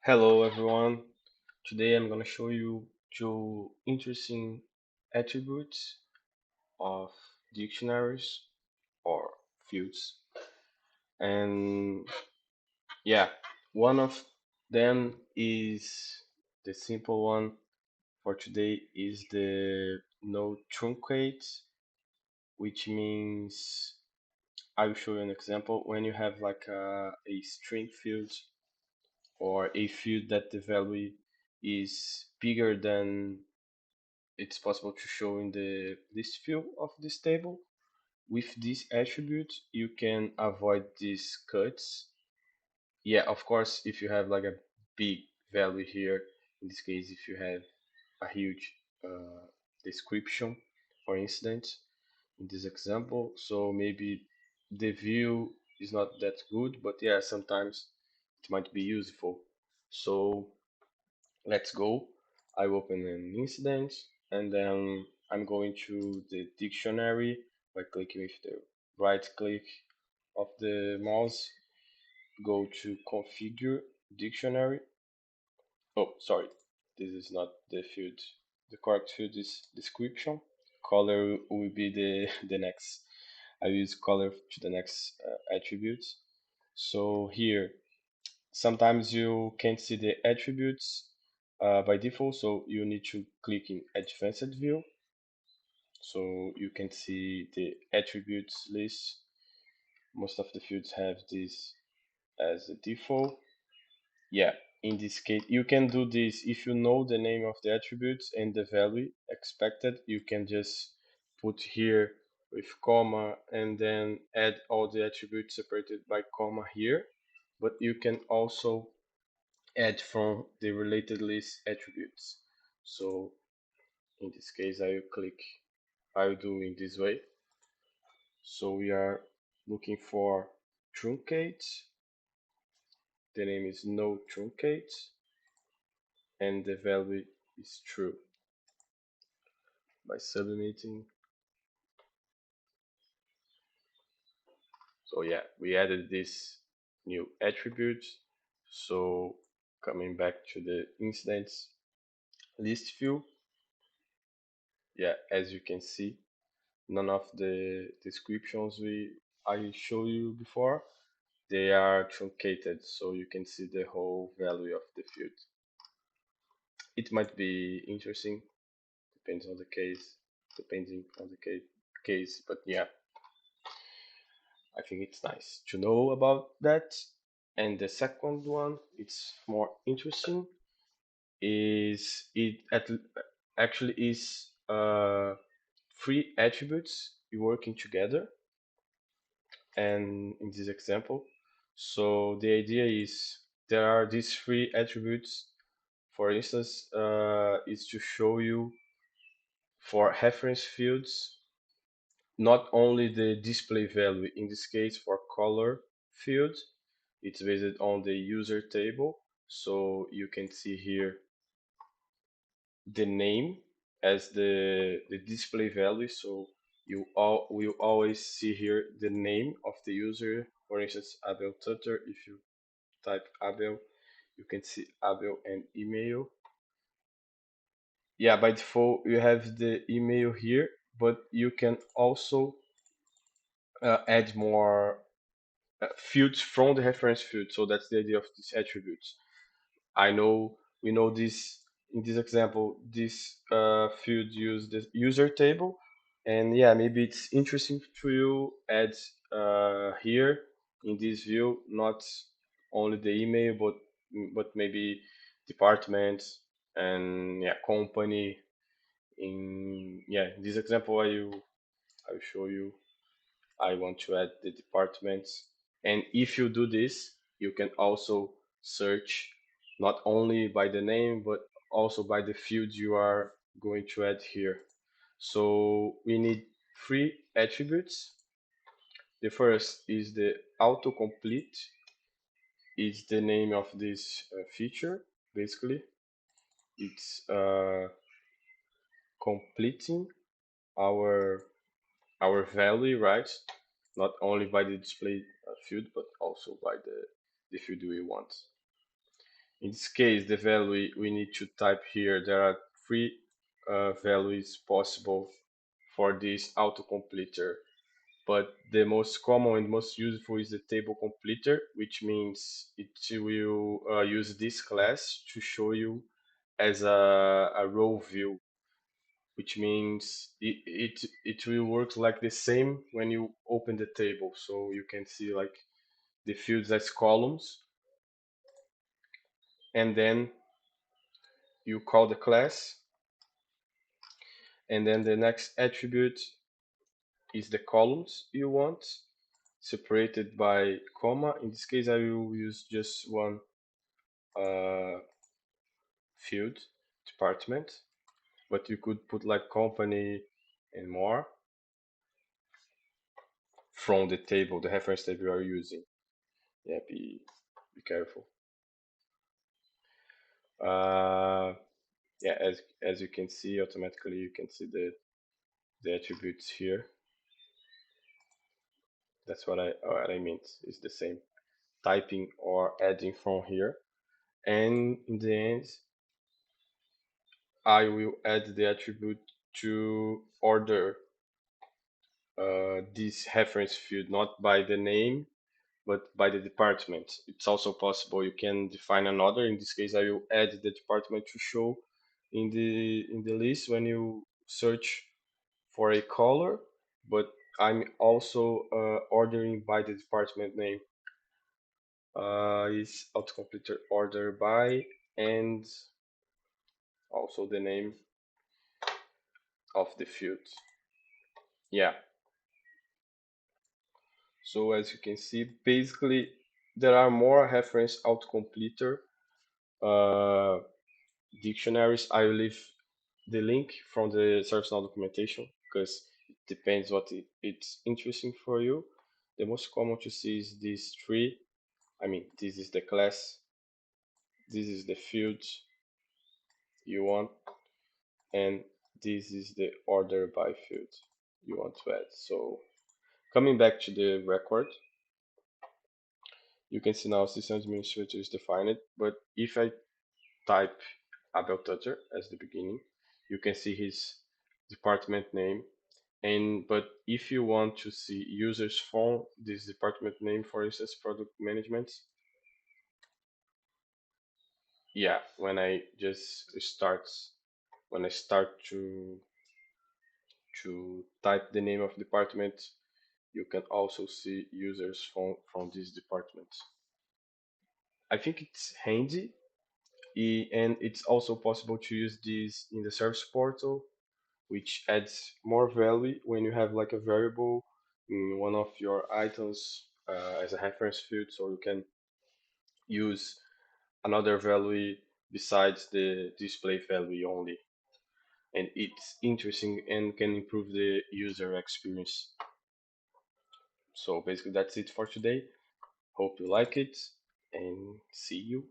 Hello everyone. Today I'm gonna show you two interesting attributes of dictionaries or fields. And yeah, one of them is the simple one for today is the no truncate, which means I will show you an example when you have like a string field or a field that the value is bigger than it's possible to show in the list field of this table. With this attribute, you can avoid these cuts. Yeah, of course, if you have like a big value here, in this case, if you have a huge description, for instance, in this example, so maybe the view is not that good, but yeah, sometimes it might be useful. So let's go. I open an incident and then I'm going to the dictionary by clicking with the right click of the mouse, go to configure dictionary. Oh, sorry, this is not the field. The correct field is description. Color will be the, the next. I use color to the next attributes. So here sometimes you can't see the attributes by default, so you need to click in advanced view so you can see the attributes list. Most of the fields have this as a default. Yeah, in this case you can do this if you know the name of the attributes and the value expected. You can just put here with comma and then add all the attributes separated by comma here, but you can also add from the related list attributes. So in this case, I will do in this way. So we are looking for truncate. The name is no truncate and the value is true. By submitting. So yeah, we added this new attribute. So coming back to the incidents list view, yeah, as you can see, none of the descriptions I showed you before, they are truncated, so you can see the whole value of the field. It might be interesting, depends on the case, depending on the case, but yeah, I think it's nice to know about that. And the second one, it's more interesting, is actually is three attributes working together and in this example. So the idea is there are these three attributes. For instance, is to show you for reference fields not only the display value. In this case, for color field, it's based on the user table. So you can see here the name as the display value. So you all will always see here the name of the user. For instance, Abel Tutter. If you type Abel, you can see Abel and email. Yeah, by default you have the email here, but you can also add more fields from the reference field. So that's the idea of these attributes. I know we know this in this example. This field use the user table, and yeah, maybe it's interesting to you add here in this view not only the email, but maybe departments and yeah, company. In yeah, in this example, I will show you. I want to add the departments. And if you do this, you can also search not only by the name, but also by the fields you are going to add here. So we need three attributes. The first is the autocomplete, is the name of this feature. Basically, it's completing our our value, right? Not only by the display field, but also by the field we want. In this case, the value we need to type here, there are three values possible for this autocompleter. But the most common and most useful is the table completer, which means it will use this class to show you as a row view, which means it will work like the same when you open the table. So you can see like the fields as columns, and then you call the class, and then the next attribute is the columns you want, separated by comma. In this case, I will use just one uh, field, department, but you could put like company and more from the table, the reference table you are using. Yeah, be careful. Uh, yeah, as you can see, automatically you can see the attributes here. That's what I meant. It's the same typing or adding from here. And in the end, I will add the attribute to order this reference field, not by the name, but by the department. It's also possible you can define another. In this case, I will add the department to show in the list when you search for a color, but I'm also ordering by the department name. Is autocompleter order by and also the name of the field. Yeah. So as you can see, basically there are more reference autocompleter uh, dictionaries. I will leave the link from the ServiceNow documentation because it depends what it's interesting for you. The most common to see is these three. I mean, this is the class, this is the field you want, and this is the order by field you want to add. So coming back to the record, you can see now system administrator is defined, but if I type Abel Tutter as the beginning, you can see his department name. And but if you want to see users from this department name, for instance, product management, yeah, when I just start when I start to type the name of department, you can also see users from this department. I think it's handy, and it's also possible to use this in the service portal, which adds more value when you have like a variable in one of your items as a reference field, so you can use another value besides the display value only. And it's interesting and can improve the user experience. So basically that's it for today. Hope you like it and see you